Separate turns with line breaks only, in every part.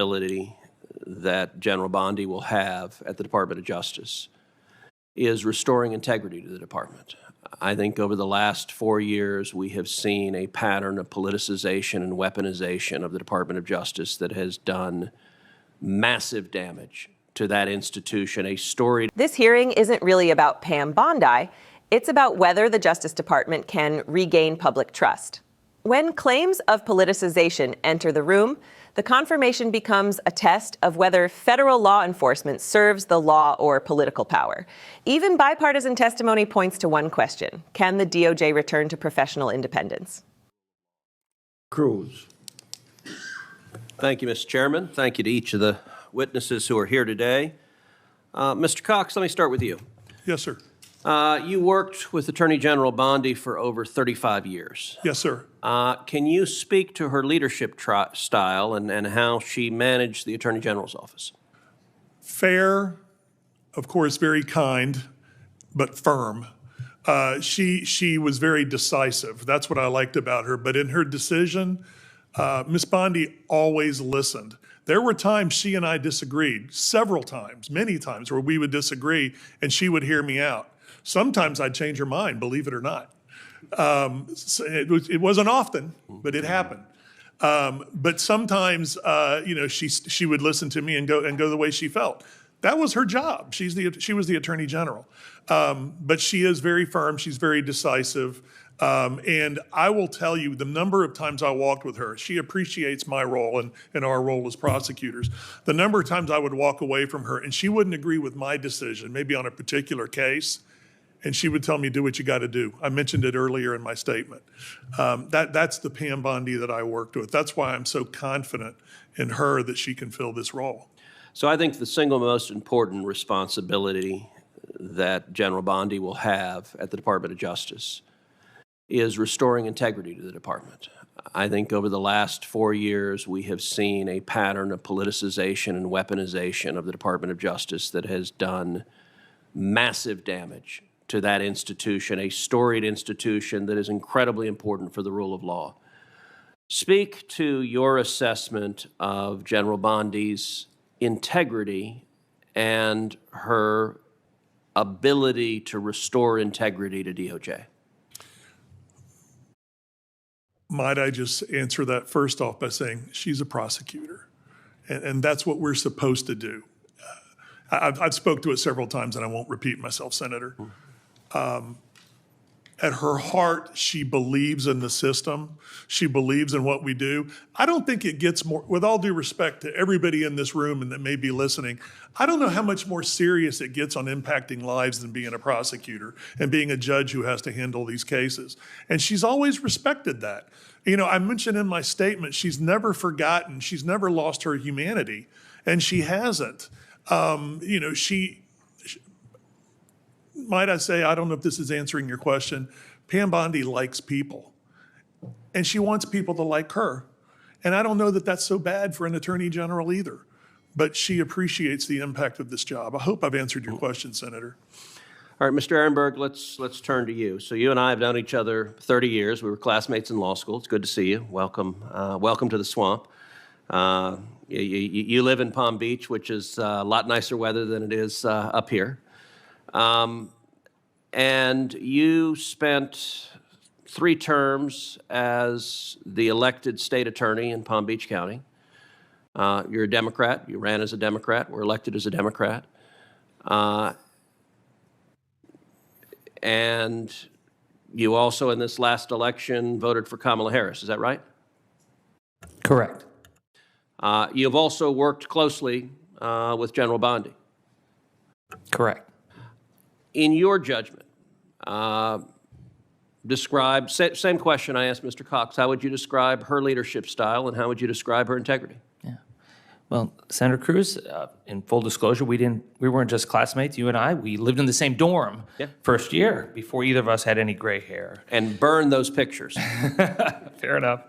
responsibility that General Bondi will have at the Department of Justice is restoring integrity to the department. I think over the last 4 years, we have seen a pattern of politicization and weaponization of the Department of Justice that has done massive damage to that institution. A story.
This hearing isn't really about Pam Bondi. It's about whether the Justice Department can regain public trust. When claims of politicization enter the room, the confirmation becomes a test of whether federal law enforcement serves the law or political power. Even bipartisan testimony points to one question: can the DOJ return to professional independence?
Cruz.
Thank you, Mr. Chairman. Thank you to each of the witnesses who are here today. Mr. Cox, let me start with you.
Yes, sir.
You worked with Attorney General Bondi for over 35 years.
Yes, sir.
Can you speak to her leadership style and how she managed the Attorney General's office?
Fair, of course, very kind, but firm. She was very decisive. That's what I liked about her. But in her decision, Ms. Bondi always listened. There were times she and I disagreed, several times, many times, where we would disagree, and she would hear me out. Sometimes I'd change her mind, believe it or not. So it wasn't often, but it happened. But sometimes, she would listen to me and go the way she felt. That was her job. She was the Attorney General. But she is very firm. She's very decisive. And I will tell you, the number of times I walked with her, she appreciates my role and our role as prosecutors. The number of times I would walk away from her and she wouldn't agree with my decision, maybe on a particular case, and she would tell me, do what you got to do. I mentioned it earlier in my statement. That's the Pam Bondi that I worked with. That's why I'm so confident in her that she can fill this role.
So I think the single most important responsibility that General Bondi will have at the Department of Justice is restoring integrity to the department. I think over the last 4 years, we have seen a pattern of politicization and weaponization of the Department of Justice that has done massive damage to that institution, a storied institution that is incredibly important for the rule of law. Speak to your assessment of General Bondi's integrity and her ability to restore integrity to DOJ.
Might I just answer that first off by saying she's a prosecutor, and that's what we're supposed to do. I've spoke to it several times, and I won't repeat myself, Senator. At her heart, she believes in the system. She believes in what we do. I don't think it gets more, with all due respect to everybody in this room and that may be listening, I don't know how much more serious it gets on impacting lives than being a prosecutor and being a judge who has to handle these cases. And she's always respected that. You know, I mentioned in my statement, she's never forgotten, she's never lost her humanity, and she hasn't. Might I say, I don't know if this is answering your question, Pam Bondi likes people, and she wants people to like her. And I don't know that that's so bad for an attorney general either, but she appreciates the impact of this job. I hope I've answered your question, Senator.
All right, Mr. Aronberg, let's turn to you. So you and I have known each other 30 years. We were classmates in law school. It's good to see you. Welcome, welcome to the swamp. You live in Palm Beach, which is a lot nicer weather than it is up here. And you spent 3 terms as the elected state attorney in Palm Beach County. You're a Democrat. You ran as a Democrat, were elected as a Democrat. And you also, in this last election, voted for Kamala Harris. Is that right?
Correct.
You've also worked closely with General Bondi.
Correct.
In your judgment, describe, same question I asked Mr. Cox, how would you describe her leadership style and how would you describe her integrity?
Yeah. Well, Senator Cruz, in full disclosure, we weren't just classmates, you and I. We lived in the same dorm first year before either of us had any gray hair.
And burn those pictures.
Fair enough.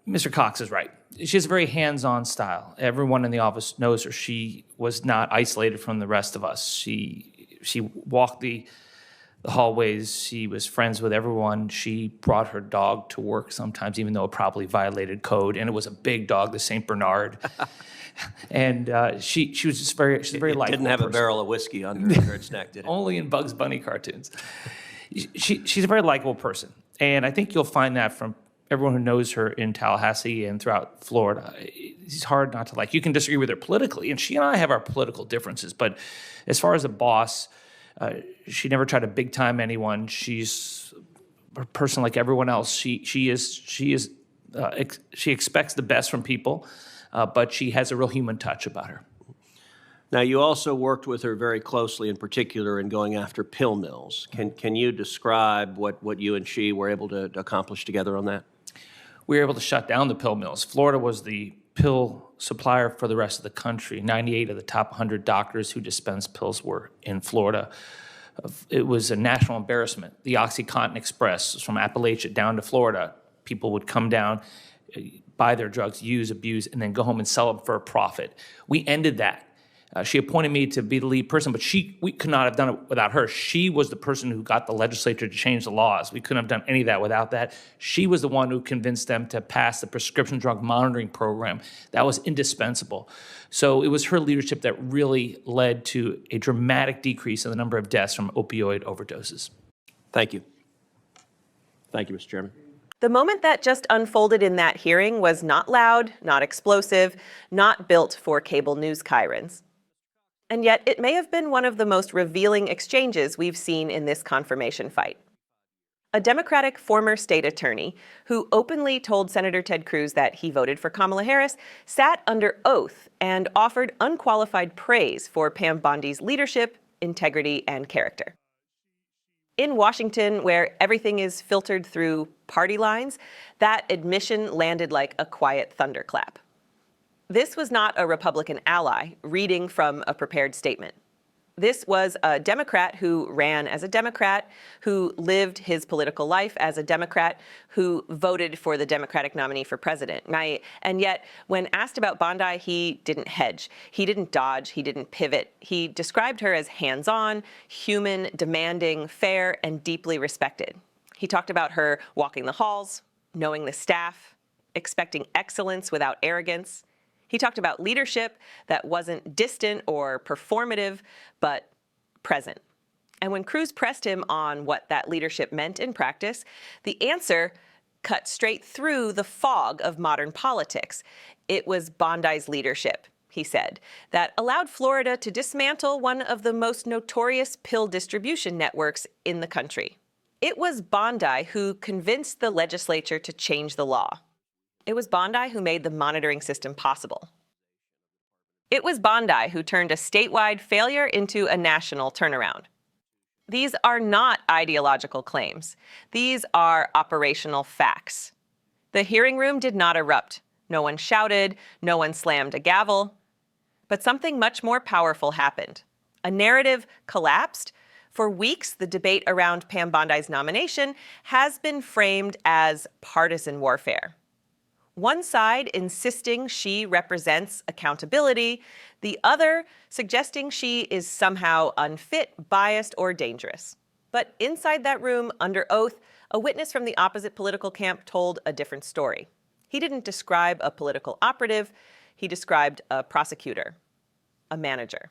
Mr. Cox is right. She has a very hands-on style. Everyone in the office knows her. She was not isolated from the rest of us. She walked the the hallways. She was friends with everyone. She brought her dog to work sometimes, even though it probably violated code. And it was a big dog, the St. Bernard. And she was just she's a very likable
Didn't have a
person.
barrel of whiskey under its neck, did it?
Only in Bugs Bunny cartoons. She's a very likable person. And I think you'll find that from everyone who knows her in Tallahassee and throughout Florida. It's hard not to like. You can disagree with her politically, and she and I have our political differences. But as far as a boss, she never tried to big time anyone. She's a person like everyone else. She expects the best from people, but she has a real human touch about her.
Now, you also worked with her very closely, in particular, in going after pill mills. Can you describe what you and she were able to accomplish together on that?
We were able to shut down the pill mills. Florida was the pill supplier for the rest of the country. 98 of the top 100 doctors who dispense pills were in Florida. It was a national embarrassment. The OxyContin Express from Appalachia down to Florida. People would come down, buy their drugs, use, abuse, and then go home and sell them for a profit. We ended that. She appointed me to be the lead person, but we could not have done it without her. She was the person who got the legislature to change the laws. We couldn't have done any of that without that. She was the one who convinced them to pass the prescription drug monitoring program. That was indispensable. So it was her leadership that really led to a dramatic decrease in the number of deaths from opioid overdoses.
Thank you. Thank you, Mr. Chairman.
The moment that just unfolded in that hearing was not loud, not explosive, not built for cable news chyrons. And yet, it may have been one of the most revealing exchanges we've seen in this confirmation fight. A Democratic former state attorney who openly told Senator Ted Cruz that he voted for Kamala Harris sat under oath and offered unqualified praise for Pam Bondi's leadership, integrity, and character. In Washington, where everything is filtered through party lines, that admission landed like a quiet thunderclap. This was not a Republican ally reading from a prepared statement. This was a Democrat who ran as a Democrat, who lived his political life as a Democrat, who voted for the Democratic nominee for president. And yet, when asked about Bondi, he didn't hedge. He didn't dodge. He didn't pivot. He described her as hands-on, human, demanding, fair, and deeply respected. He talked about her walking the halls, knowing the staff, expecting excellence without arrogance. He talked about leadership that wasn't distant or performative, but present. And when Cruz pressed him on what that leadership meant in practice, the answer cut straight through the fog of modern politics. It was Bondi's leadership, he said, that allowed Florida to dismantle one of the most notorious pill distribution networks in the country. It was Bondi who convinced the legislature to change the law. It was Bondi who made the monitoring system possible. It was Bondi who turned a statewide failure into a national turnaround. These are not ideological claims. These are operational facts. The hearing room did not erupt. No one shouted, no one slammed a gavel. But something much more powerful happened. A narrative collapsed. For weeks, the debate around Pam Bondi's nomination has been framed as partisan warfare. One side insisting she represents accountability, the other suggesting she is somehow unfit, biased, or dangerous. But inside that room, under oath, a witness from the opposite political camp told a different story. He didn't describe a political operative, he described a prosecutor, a manager,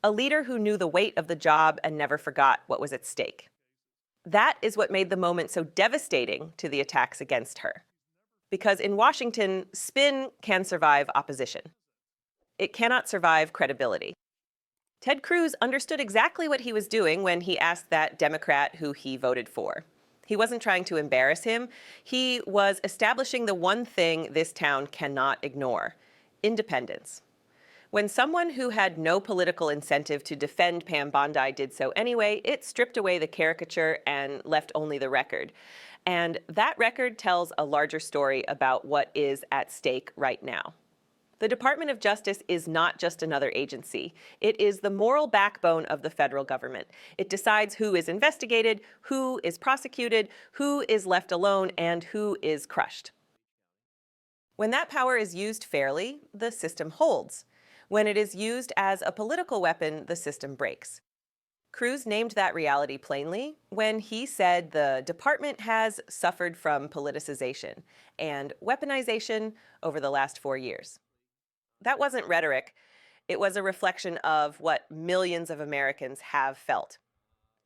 a leader who knew the weight of the job and never forgot what was at stake. That is what made the moment so devastating to the attacks against her. Because in Washington, spin can survive opposition. It cannot survive credibility. Ted Cruz understood exactly what he was doing when he asked that Democrat who he voted for. He wasn't trying to embarrass him. He was establishing the one thing this town cannot ignore: independence. When someone who had no political incentive to defend Pam Bondi did so anyway, it stripped away the caricature and left only the record. And that record tells a larger story about what is at stake right now. The Department of Justice is not just another agency. It is the moral backbone of the federal government. It decides who is investigated, who is prosecuted, who is left alone, and who is crushed. When that power is used fairly, the system holds. When it is used as a political weapon, the system breaks. Cruz named that reality plainly when he said the department has suffered from politicization and weaponization over the last 4 years. That wasn't rhetoric. It was a reflection of what millions of Americans have felt,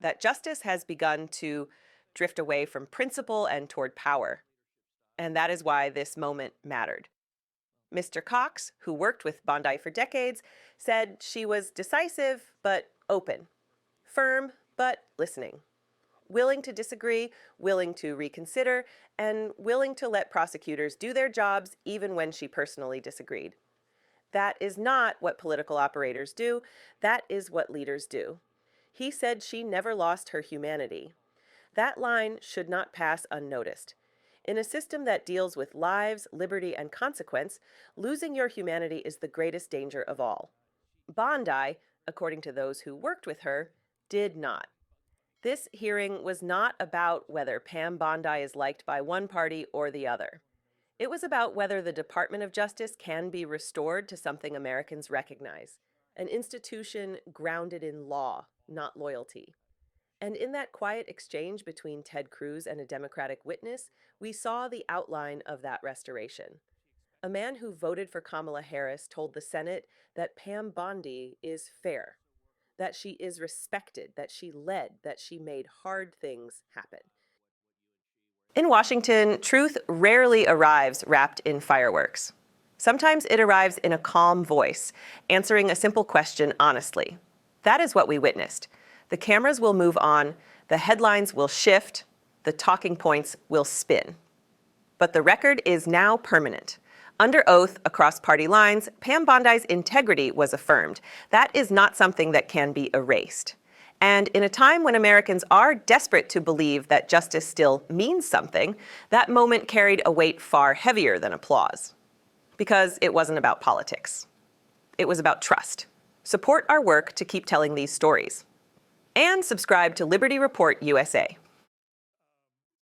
that justice has begun to drift away from principle and toward power. And that is why this moment mattered. Mr. Cox, who worked with Bondi for decades, said she was decisive but open, firm but listening, willing to disagree, willing to reconsider, and willing to let prosecutors do their jobs even when she personally disagreed. That is not what political operators do. That is what leaders do. He said she never lost her humanity. That line should not pass unnoticed. In a system that deals with lives, liberty, and consequence, losing your humanity is the greatest danger of all. Bondi, according to those who worked with her, did not. This hearing was not about whether Pam Bondi is liked by one party or the other. It was about whether the Department of Justice can be restored to something Americans recognize, an institution grounded in law, not loyalty. And in that quiet exchange between Ted Cruz and a Democratic witness, we saw the outline of that restoration. A man who voted for Kamala Harris told the Senate that Pam Bondi is fair, that she is respected, that she led, that she made hard things happen. In Washington, truth rarely arrives wrapped in fireworks. Sometimes it arrives in a calm voice, answering a simple question honestly. That is what we witnessed. The cameras will move on, the headlines will shift, the talking points will spin. But the record is now permanent. Under oath, across party lines, Pam Bondi's integrity was affirmed. That is not something that can be erased. And in a time when Americans are desperate to believe that justice still means something, that moment carried a weight far heavier than applause. Because it wasn't about politics. It was about trust. Support our work to keep telling these stories. And subscribe to Liberty Report USA.